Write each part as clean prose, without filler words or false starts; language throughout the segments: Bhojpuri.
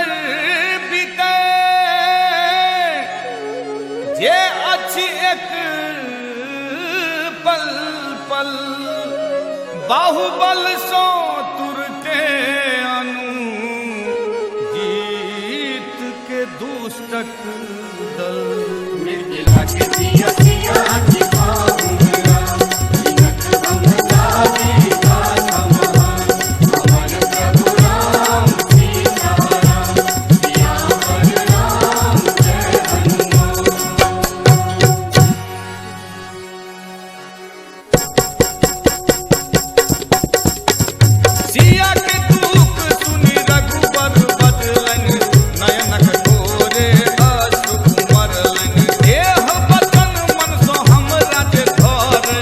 पर बीते जे अछि एक पल पल बाहुबल सो तुरते अनु जीत के दुष्टक दल मिथिला के दिया दिया दिखाऊंगा जिनक हम जाति का समान हमारे प्रभु राम सीताराम सियावर राम जय हनुमान। सिया के दुख सुनि रघुबर बदलन नयन कठोरे अश्रु मरलन देह बचन मन सो हमरा जे धरे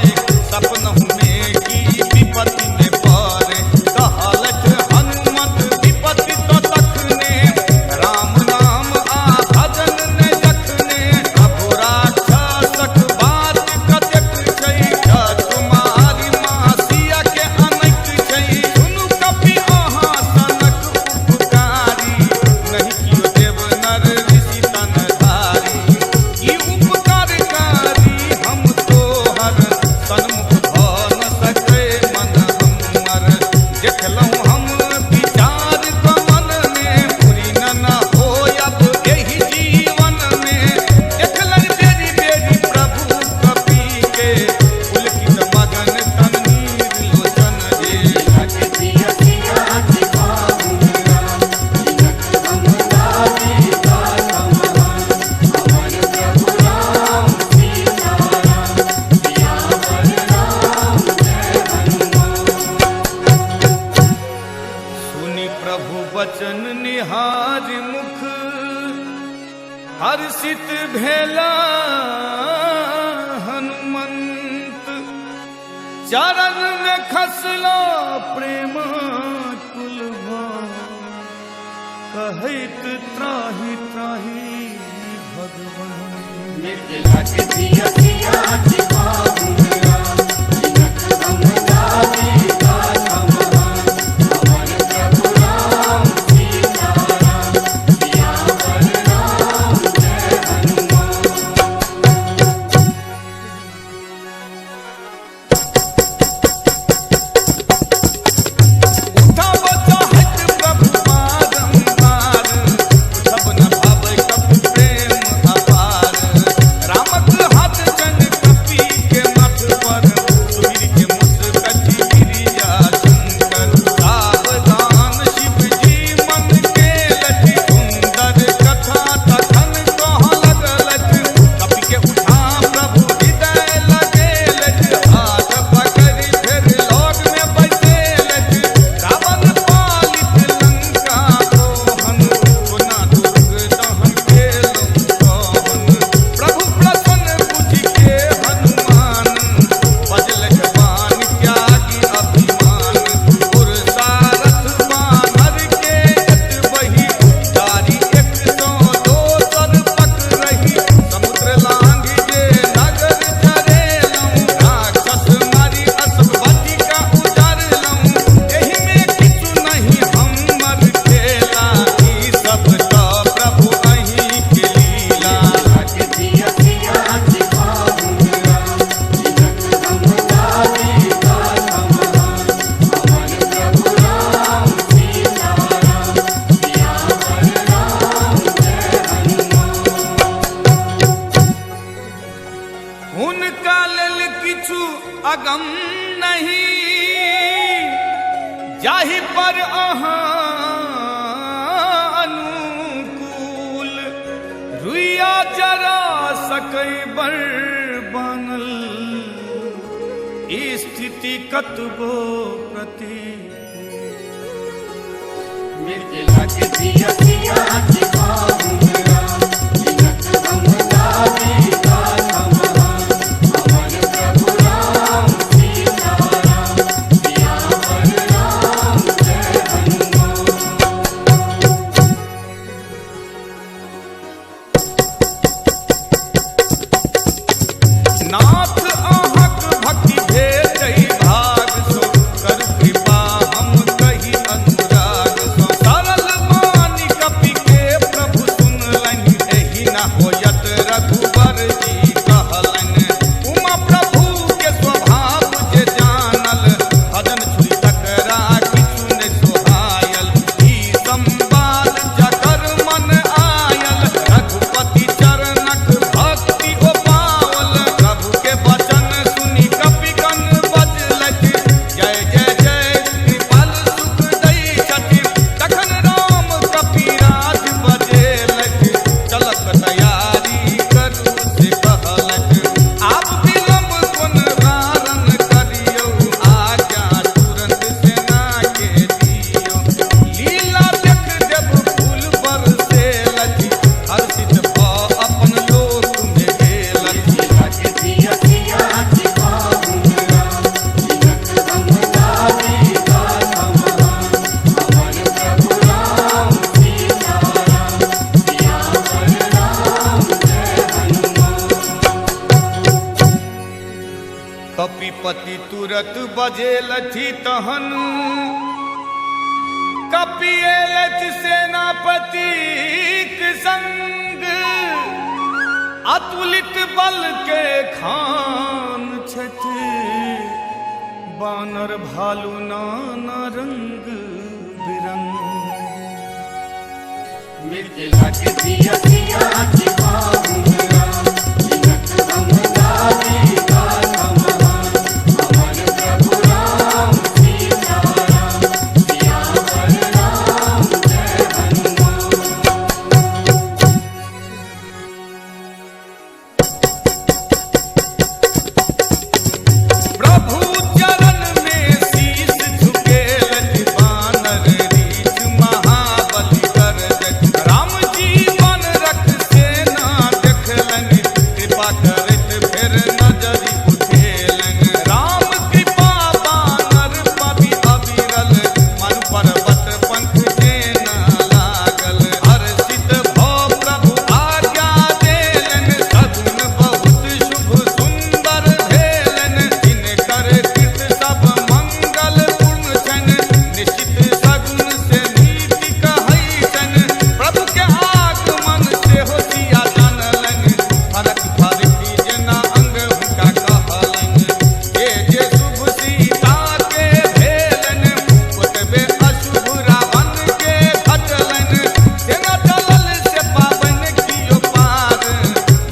सपनहु में की विपत्ति में पड़े कहलत हनुमत विपत्ति तो तखने राम नाम आ भजन ने जखने प्रभु राक्षसक बात कतेक छै तुम्हारी माँ सिया के अनैत छै सुनु कपि अहाँ सनक उपकारी नहीं कियो देव नर ऋषि तन धारी ई उपकार कारी हम तोहर सन्मुख भ न सकै मन हमर देखलहुँ हम विचार कमन में पूरी न होयब एहि जीवन में देखलन बेरी बेरी प्रभु कपि के पुलकित मगन तन नीर लोचन रे मिथिला के दिया दिया दिखाऊंगा जिनक हम जाति का समान हमारे प्रभु राम सीताराम सियावर राम जय हनुमान। सुनि प्रभु वचन निहार मुख हर्षित भेला हनुमंत चरण में खसला प्रेम कुलवा कहैत त्राहि त्राहि भगवान। मिथिला के दिया दिया दिखाऊंगा जिनक हम जाति का समान हमारे प्रभु राम सीताराम सियावर राम जय हनुमान। उठब चाहत प्रभु बारंबार सब न भावै कपि प्रेम अपार रामक हाथ जन कपि के मथ पर सुमिर के मुस कटि गिरिया शंकर सावधान शिव जी मन के लति सुंदर कथा तखन कह लगलत कपि के उठा प्रभु हृदय लगेलत हाथ पकड़ि फेर लोक में बैसेलत रावण पालित लंका दोहन पुना दुर्ग दहन केलहुँ कहन प्रभु प्रसन्न बुझि के हनुमान बजलक बाण त्यागी अभिमान पुरसारथ बानर के एतबहि जारी एक सौ दोसर पकड़हि समुद्र लांघि जे नगर चरेलहुँ राक्षस मारि असवति का उजारलहुँ एहि में किछु नहीं हमर खेला ई सब तऽ प्रभु अहीं के लीला। मिथिला के दिया दिया दिखाऊंगा जिनक हम जाति का समान हमारे प्रभु राम सीताराम सियावर राम जय हनुमान। हुनका लेल किछु अगम नहीं जाहि पर अहाँ अनुकूल रुइया जरा सकै बर बनल ई स्थिति कतबो प्रतिकूल। मिथिला के दिया दिया दिखाऊंगा जिनक हम जाति का समान हमारे प्रभु राम सीताराम सियावर राम जय हनुमान। नाथ अहाँक भक्ति भेटै भाग सो कर कृपा हम कही अनुराग सो सरल बानी कपि तुरत बजेलथि तहन कपिएलथि सेनापतिक संग अतुलित बल के खान छथि बानर भालू नाना रंग बिरंग मिथिला के सिया सिया की बाहुरा जिनत हम गावे गाथा महान अमर प्रभु राम सीता राम सियावर राम जय हनुमान। प्रभु चरण में शीश झुकेलथि बानर रीछ महाबली गरजत राम जीवन रख सेना देखलनि कृपा करत फिर नजरि उठेलनि राम कृपा बानर पवि अविरल मन पर्वत पंख जेना लागल हर्षित भव प्रभु आज्ञा देलनि सगुन बहुत शुभ सुंदर भेलनि जिनकर कृत सब मंगल पूर्ण छनि निश्चित सगुन से नीति कहै छनि प्रभु के आगमन से होशिया जानलनि फरक फरकी जेना अंग हुनका कहलनि जे शुभ सीता के भेलनि ओतबे अशुभ रावण के घटलनि जेना चलल से पावन कियो पार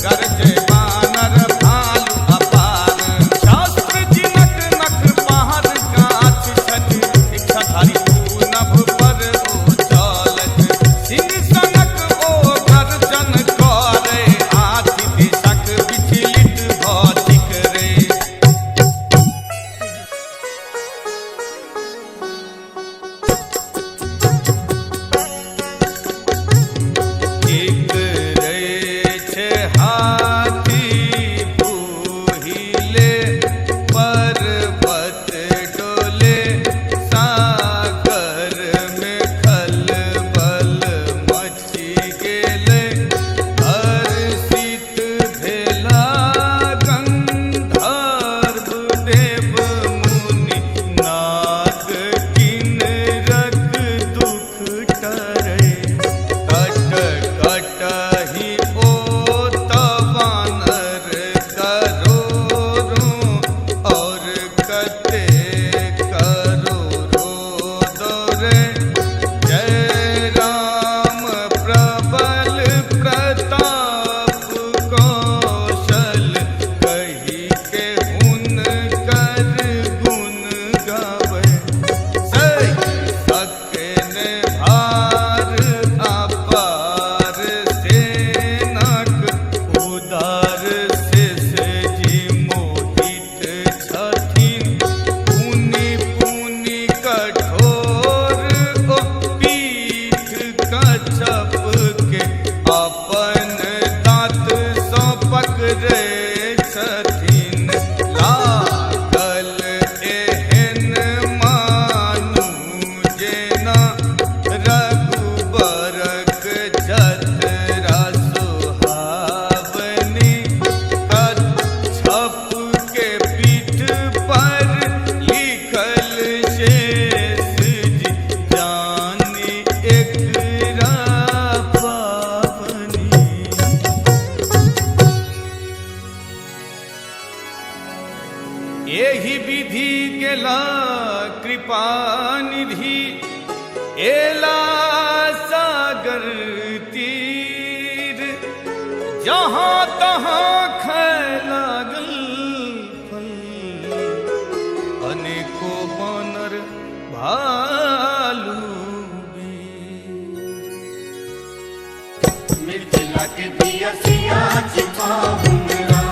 गरजे बानर भालू अपार शास्त्र जिनक नख पहाड़ गाछ छथि इच्छाधारी नभ पर ओ चलत सिंह सनक ओ गर्जन करे हाथी दिशक विचलित भौतिक रे एक छै हाथी पुहिले पर्वत डोले सागर में खलबल मचि गेलै हर्षित भेला गंधर्व देव मुनि नाग किन्नरक दुख टरै कट कटहि ओ तवानर करोड़ों और कते करोड़ों दौड़े जय राम प्रबल प्रताप कौशल कही के हुनकर गुण गावे सकने भार अपार सेनक उदार शिष जी मोहित छथिन पुनि पुनि कठोर ओ पीठ कछप के अपन दाँत सँ पकड़े छथिन लागल एहन मानु जेना रघुबरक जतरा सुहावनी कच्छप के पीठ पर लिखल शेष जी जानी एकरा पावनी एहि विधि गेला कृपा निधि एला सागर तीर जहाँ तहाँ खाय लागल फल अनेको बानर भालू वीर। मिथिला के सिया सिया की बाहुरा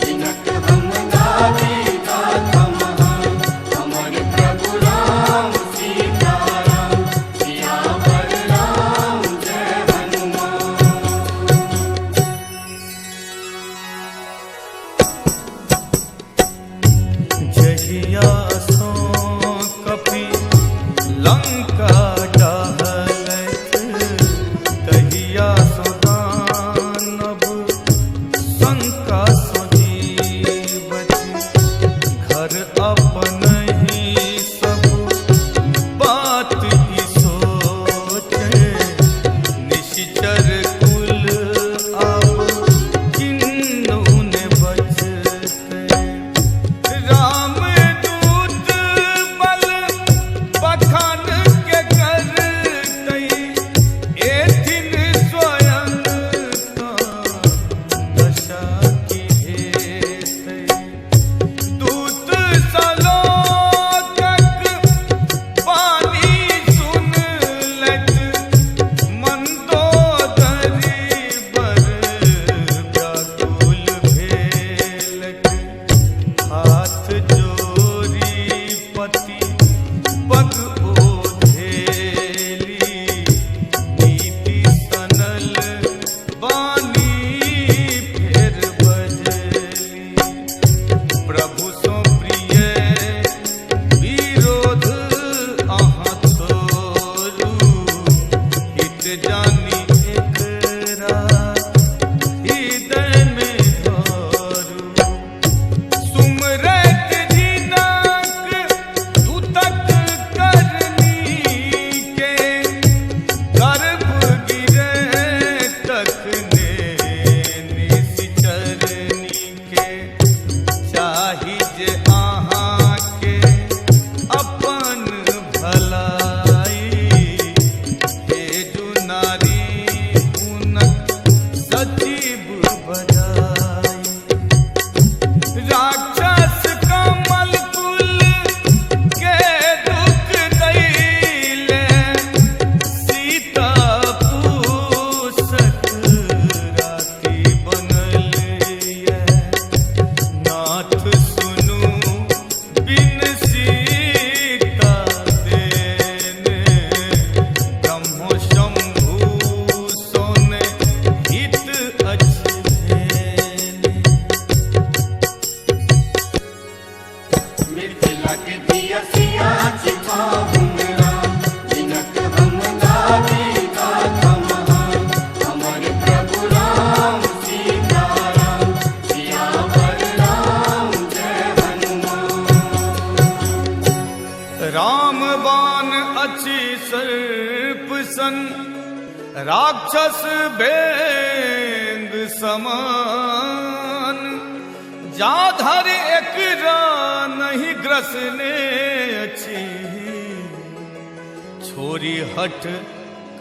जिनत हम गावे गाथा महान अमर प्रभु राम सीता राम सियावर राम जय हनुमान। जहिया सो कपि लंका डाहलथि तहिया सो दानव शंका सो जीवति निश्चर कुल अब किन्नु ने बचते रामदूत बल बखान के करतै एथिन स्वयं तो दशा की हेतै दूत सलोकक वाणी सुनलत मंदोदरी बर व्याकुल भेलक हाथ जोरी पति पग ओढ़ेली नीति सनल वाणी फेर बजली प्रभु सो प्रिय विरोध अहाँ तोरू हित जानी एकरा हृदय में धरू सुमरत जिनक दूतक करनी के गर्भ गिरे तकने निश्चरनी के चाही जे अहाँ के अपन भलाई हेजु नारी हुनक सजीव बजाई राक्षस कमल कुल के दुख दैले सीता पूसक राति बनल ये नाथ सुनु बिन सीता देने ब्रह्म शंभु सोने हित अछि भेले मिथिला के दिया सिया चिताहुन राम जिनक हम गावे गाथा महान हमर प्रभु राम सीता राम सियावर राम जय हनुमान राम बाण अछि सर्प सन राक्षस भेंग समान जाधर एकरा नहीं ग्रसने अछि छोरी हट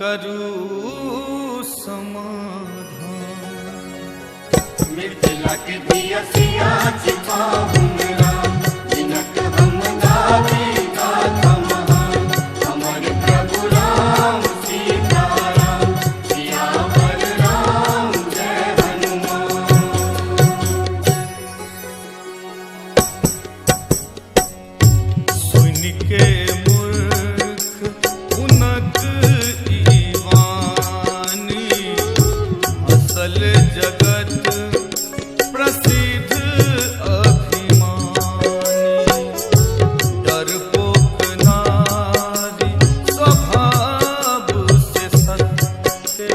करू समाधान मिथिला के दिया सिया चिताहुन राम जिनक हम गावे गाथा महान हमर प्रभु राम सीता राम सियावर राम जय हनुमान सुन के मूर्ख उनक ईवानी असल जगत प्रसिद्ध अभिमानी डरपोक नारी स्वभाव से सत्य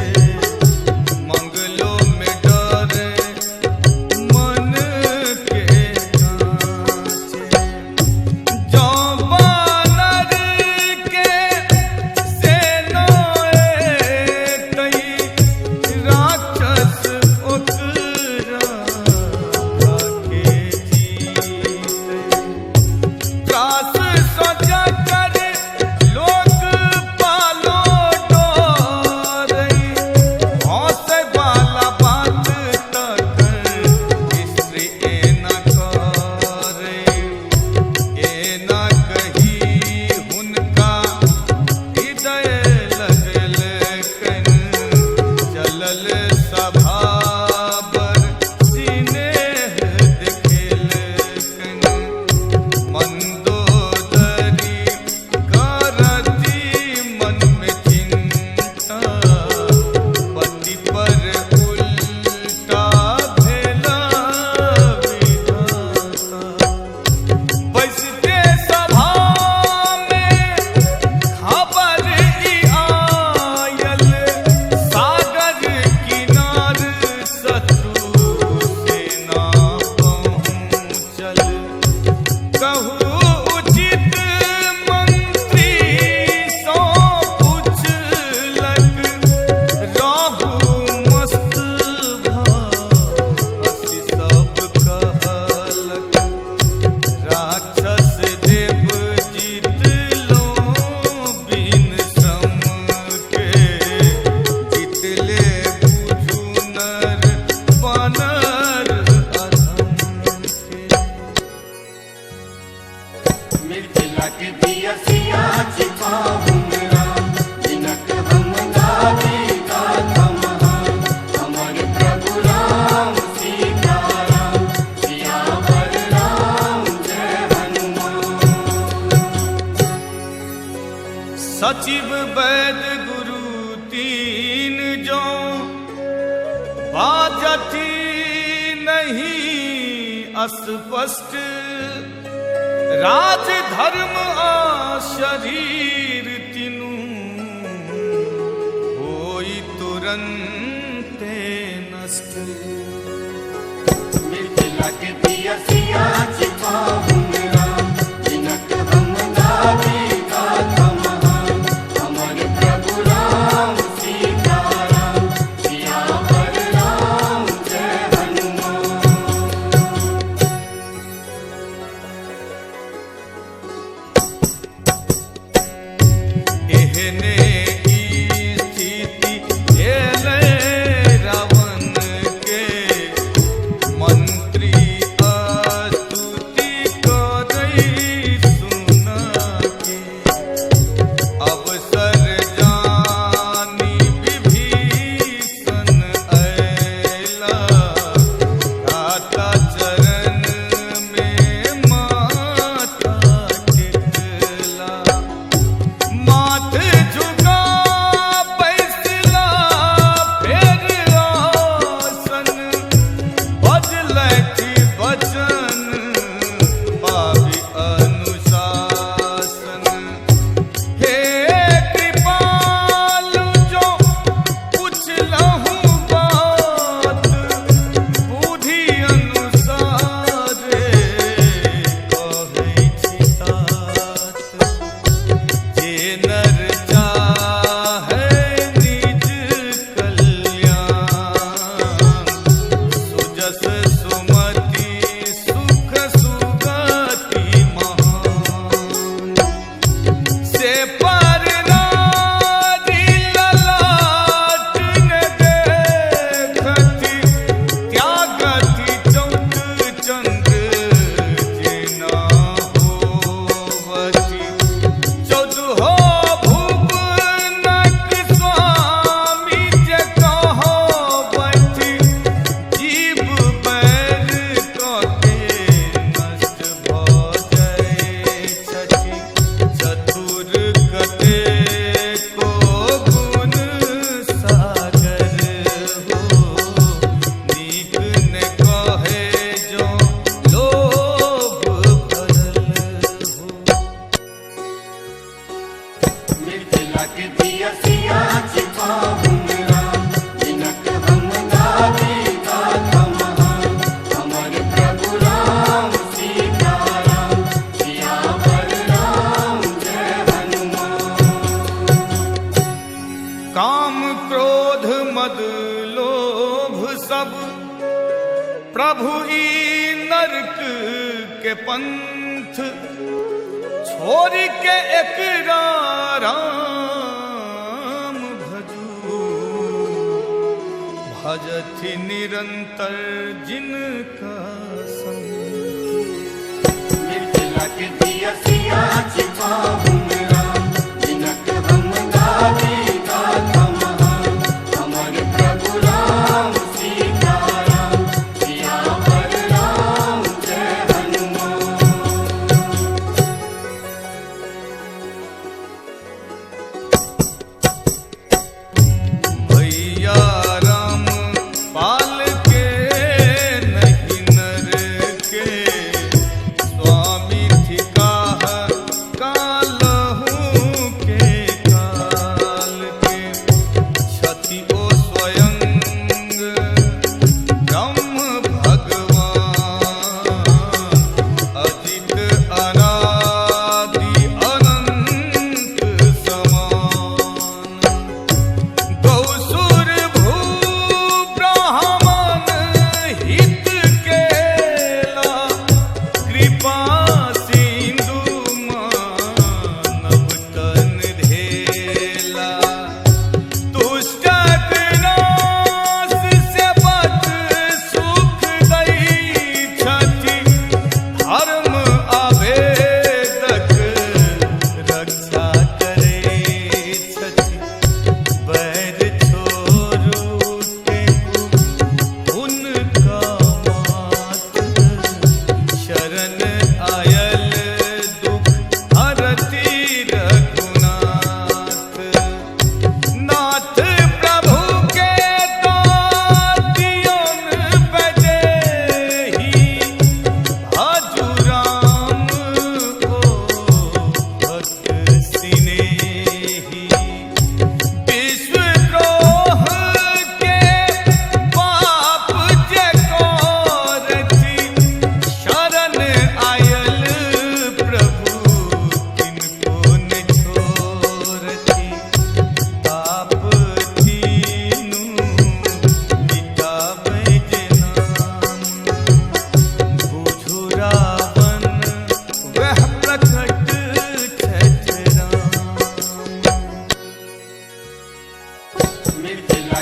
मंगलों में डरे मन के कांचे जो बानर के सेनाए तई राक्षस ओकरा भागे जीते त्रास सजा कर लोग पालो डोरई हौसे वाला बात तक स्त्री न करे न कही हुनका हृदय लगल कन चलल सभा बर सिनेह देखेल कन मंदोदरी करती मन में चिंता पति पर उल्टा भेला विधाता बैसते सभा में खबर ई आयल सागर किनार बाजती नहीं अस्पष्ट राज धर्म आ शरीर तीनू होई तुरंते नष्ट मिथिला के दिया सिया छिपाहुन राम जिनक हम गावे गाथा महान हमर प्रभु राम सीताराम सियावर राम जय हनुमान। एहने की स्थिति एले रावण के मंत्री स्तुति करई सुना के अवसर जानी विभीषण अयला भ्राता चरण में माथा टेकला माथ झुका बैसला फेर आसन बजलथि वचन पाबि अनुशासन हे कृपालु जो पुछलहु बात बुद्धि अनुसारे कहै छी तात जे नर चाहे निज कल्याण सुजस सुमति सुख सुगति महान से पर नारी ललाट न देखति त्यागति चौक चंद्र जेना होवति चौदहो भुवनक स्वामी जे कहबथि जीव बैर कके नष्ट भऽ जाइ छथि चतुर कतेको गुण सागर हो नीक ने कहे जो लोभ भरल हो। मिथिला के दिया सिया छिपाहुन राम जिनक हम गावे गाथा महान हमर प्रभु राम सीताराम सियावर राम जय हनुमान। काम क्रोध मद लोभ सब प्रभु ई नरक के पंथ छोड़ के एकरा राम भजू भजथि निरंतर जिनका संग मिथिला के दिया सिया छिपाहुन राम जिनक हम गावे गाथा महान हमर प्रभु राम सीताराम सियावर राम जय हनुमान। भैया राम पाल के नहीं नर के स्वामी थिकाह काल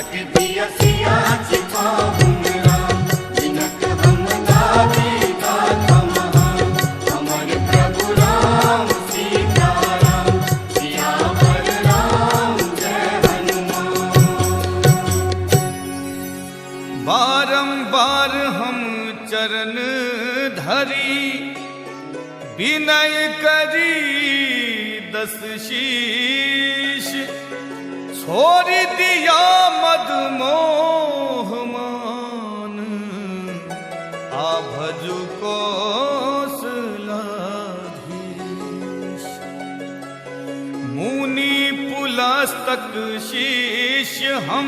के दिया सिया छिपाऊं राम जिनक हम लागे गाथा महान हमारे प्रभु राम सीताराम सियावर राम जय हनुमान। बारंबार हम चरण धरी विनय करी दस शीश छोड़ दिया मद मोह मान आ भजु कौशलाधीश। मुनि पुलस्तक शिष्य हम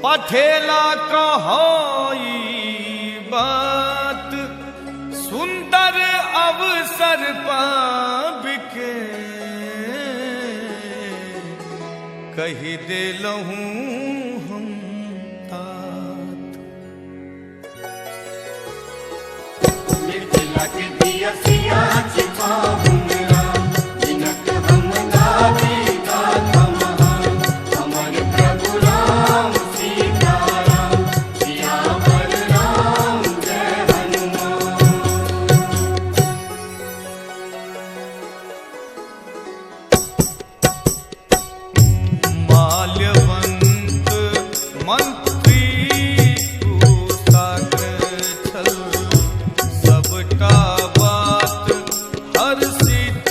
पठेला कहोई बात सुंदर अवसर पाबिके कही दे लहूं हम तात। मिथिला के दिया सिया छिपाऊं राम जिनक हम लागे गाथा महान हमारे प्रभु राम सीताराम सियावर राम जय हनुमान। माल्यवंत मंत्री कुशाग्र छल सबटा बात हर्षित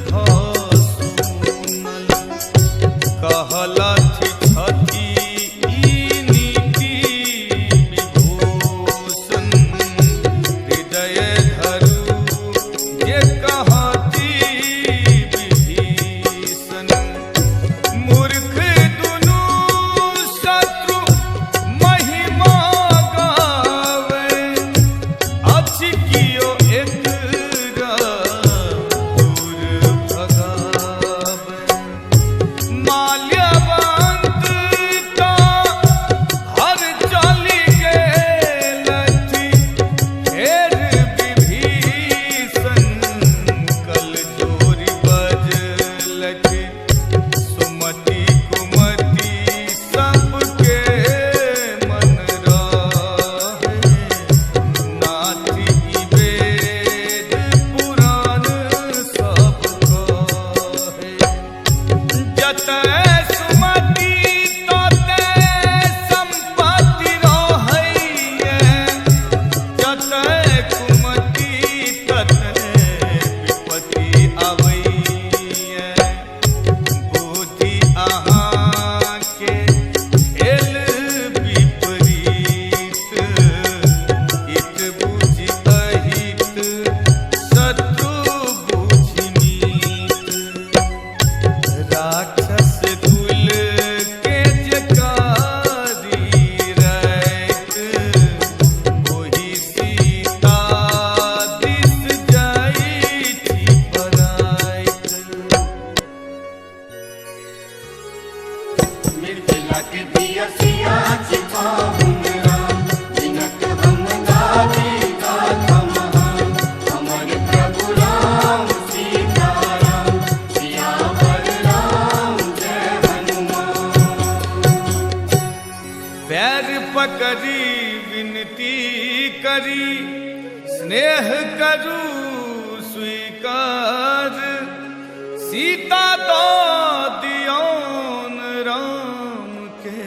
भऽ सुनल। कहलथि छथि ई नीति विभूषण हृदय धरू जे कहती विभीषण। मूर्ख दुनू शत्रु महिमा गावे अछि कियो एकरा दूर भगावे। माल्यवंत तो हर चलि गेलथि फेर विभीषण कल जोरि बजलथि। सुमति कुमति सबके मन रहे नाथि ई वेद पुराण सब कहे। जतय सुमति ततय संपत्ति रहैये जतय कुमति ततय विपत्ति अबैये। बुद्धि अहाँके भेल विपरीत हित बुझि अहित शत्रु बुझि नीत। राक्षस कुल के जकारी रैत ओहि सीता दिस जाइछि पराइत। मिथिला के दिया सिया छिपाऊं राम जिनक हम लागे गाथा महान हमारे प्रभु राम सीताराम सियावर राम जय हनुमान। पैर पकड़ी विनती करी स्नेह करू स्वीकार। सीता दो दियौन राम के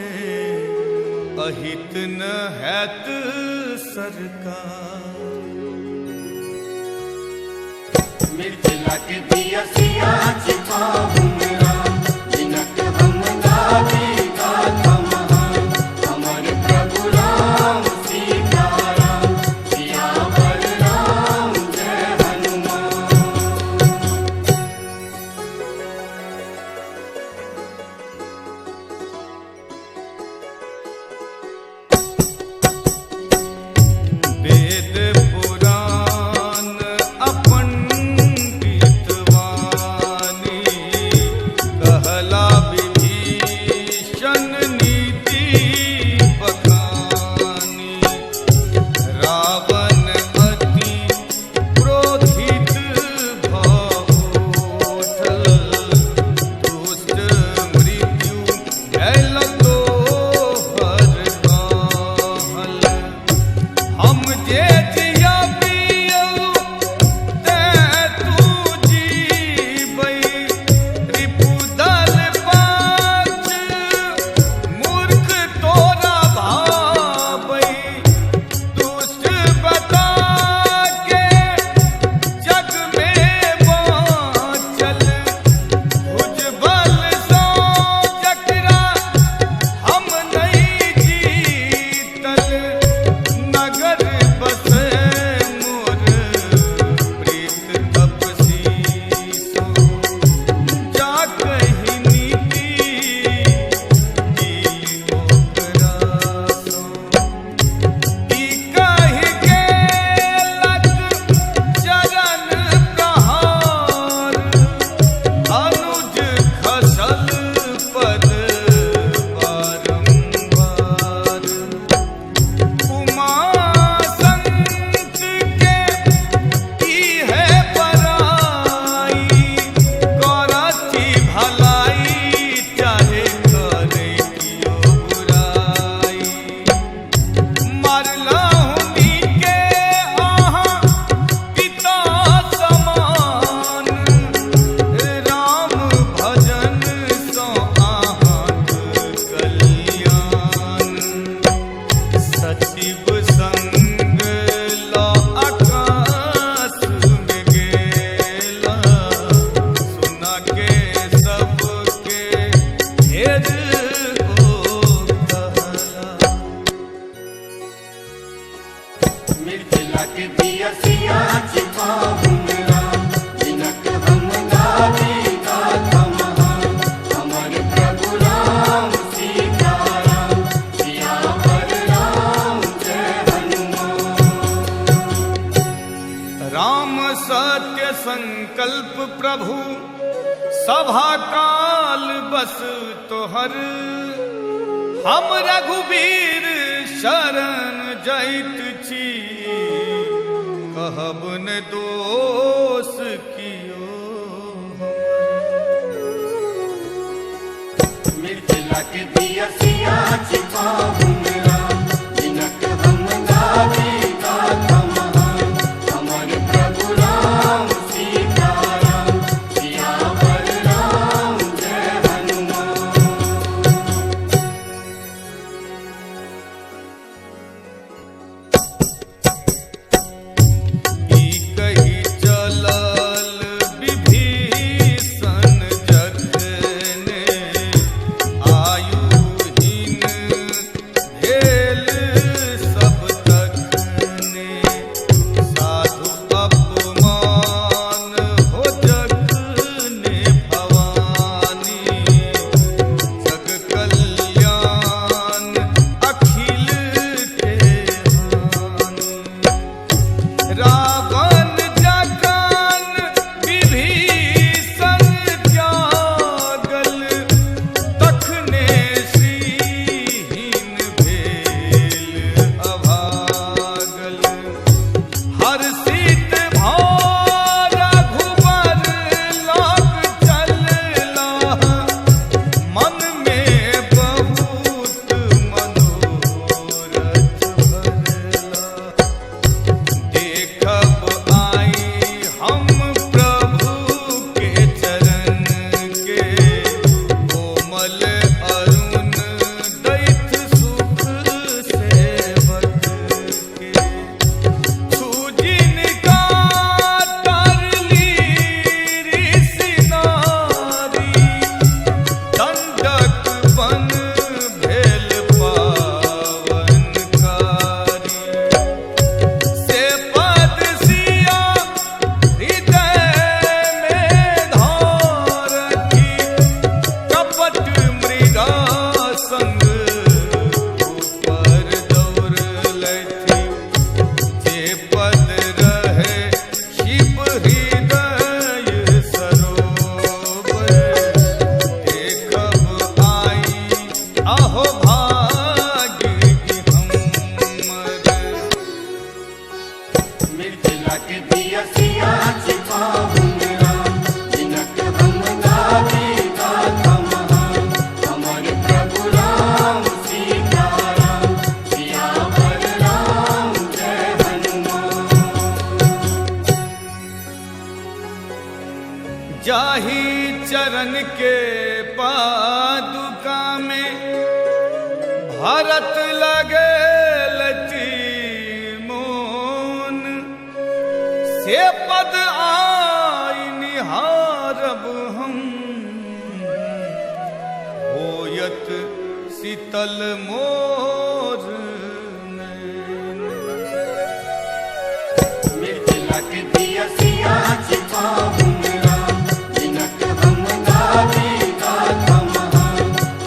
अहित न हैत सरकार। मिथिला के दिया सिया छिपाऊं राम जिनक हम लागे गाथा महान हमारे प्रभु राम सीताराम सियावर राम जय हनुमान। वेद पुराण अपन गीतवानी दिया सिया चिखाऊं राम जिनक हम गावे गाथा महान अमर प्रभु राम सीता राम सियावर राम जय हनुमान। राम सत्य संकल्प प्रभु सभा काल बस तोहर हम रघुबीर शरण जैत छी कहब न दोष कियो मिथिला के दिया सिया चिखाऊं राम जिनक हम गावे गाथा महान अमर प्रभु राम सीता राम सियावर राम जय हनुमान। ई कही चलल विभीषण जखने आयुहीन भेल सब तखने साधु अपमान हो जखने भवानी जग कल्याण अखिल के हानि। रावण जखन विभीषण त्यागल तखने श्रीहीन भेल अभागल हर्षित भऽ रघुबर लग चलला मन में बहुत मनोरथ भरला। देखब आई हम प्रभु के चरण के कोमल अरुण दैत सुख सेवक के सुजिनका तरली ऋषि नारी दंडक बन भेल पावनकारी से पद सिया हृदय में धारथि कपट मृगा संग ऊपर दौड़लथि जे पद रहे शिव हृदय सरोवर देखब आई अहो भाग्य हमर। मिथिला के दिया सिया चिखाऊं राम जिनक हम गावे गाथा महान अमर प्रभु राम सीता राम सियावर राम जय हनुमान। जाहि चरण के पादुका में भरत लगेल मोन से पद आई निहारब हम होयत शीतल मोर नैन। मिथिला के दिया सिया चिखाऊं राम जिनक हम गावे गाथा महान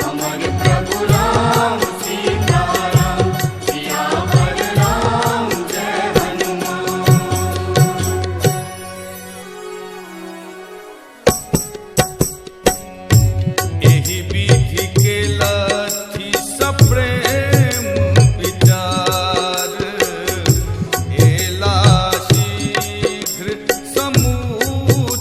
अमर प्रभु राम सीता राम सियावर राम जय हनुमान। एहि विधि के लथि सप्रेम विचार एला शीघ्र समूह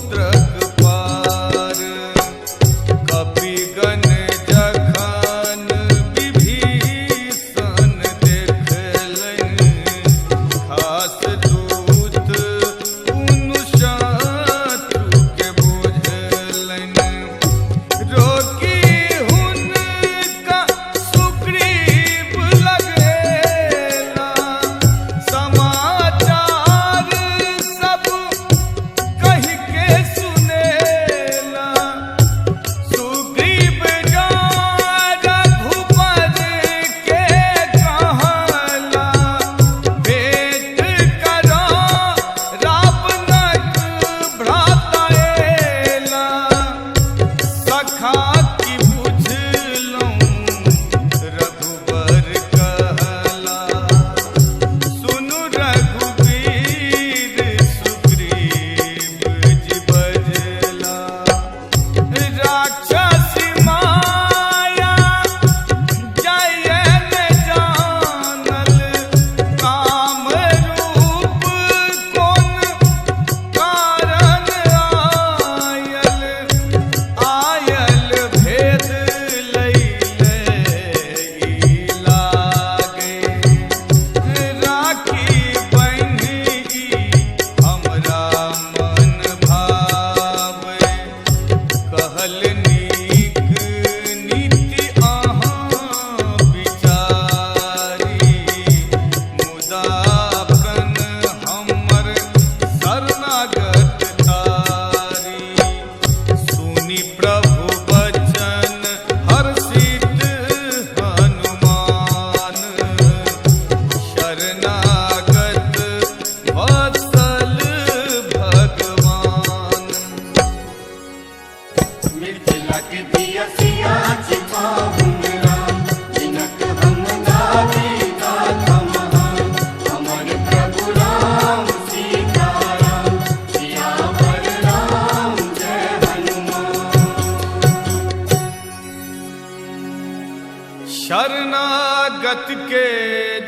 रथ के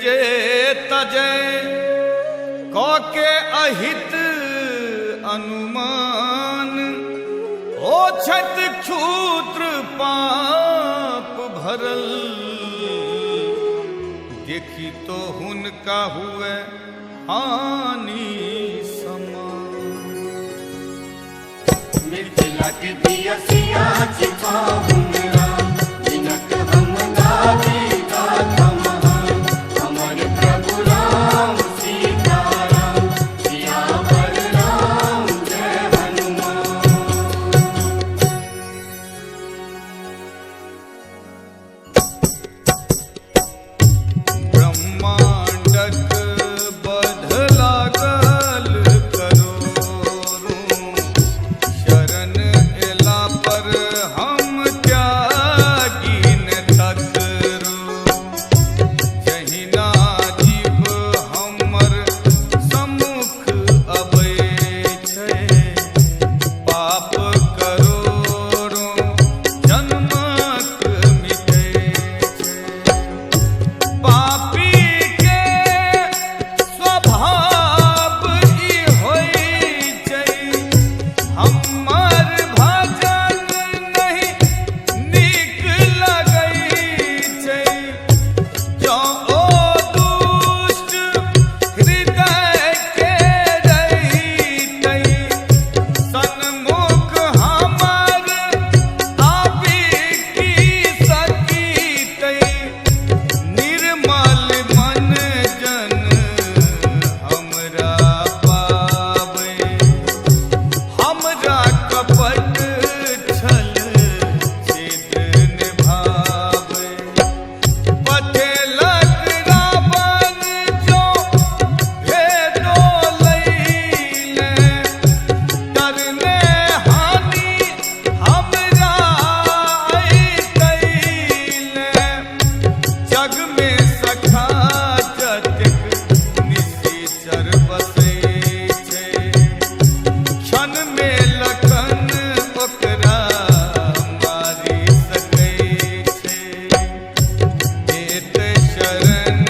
जे तजे कौ के अहित अनुमान ओ छत क्षूत्र पाप भरल देखी तो हुनका हुए हानि समान मिथिला के दिया सिया छिपाऊंगा जिनक हम गावे गाथा महान हमर प्रभु राम सीताराम सियावर राम जय हनुमान ब्रह्मांडक बध लागल करोड़ों शरण एला पर हम त्यागी न थकरो जहिना जीव हमर सम्मुख अबै छै पाप करोड़ों जन्मक मिटै छै पापी के स्वभाव ई होई छै हमर भजन नहीं नीक लगै छै जो ओ दुष्ट हृदय के रहितै सन्मुख हमर आबि की सकीतै निर्मल मन जन हमरा पाबै हमरा कपट छल छिद्र निभाबै पठेलक रावण जो भेदो लैले डरने हानि हमरा अइतैले जग में सखा जतेक निशिचर बसै छै क्षण में लखन ओकरा मारि सकै छै एत शरण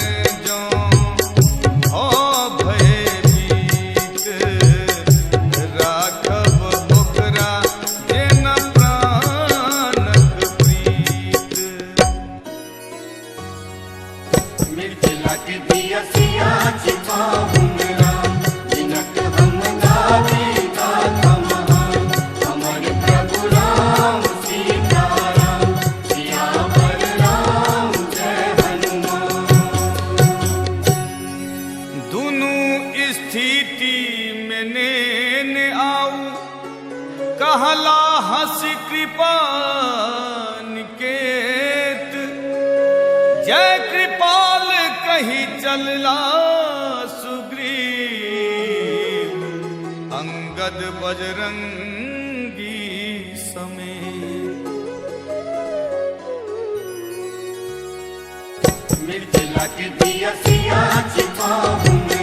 जो हो भयभीत राखब ओकरा जेना प्राणक प्रीत मिथिला के दिया सिया छिपाऊंगा जिनक हम गावे गाथा महान हमर प्रभु राम सीताराम सियावर राम जय हनुमान दुनु स्थिति में नेन आऊ कहला हंस कृपा निकेत जय कृपाल कही चलला सुग्रीव अंगद बजरंगी समेत मिथिला के दिया सिया छिपाऊंगा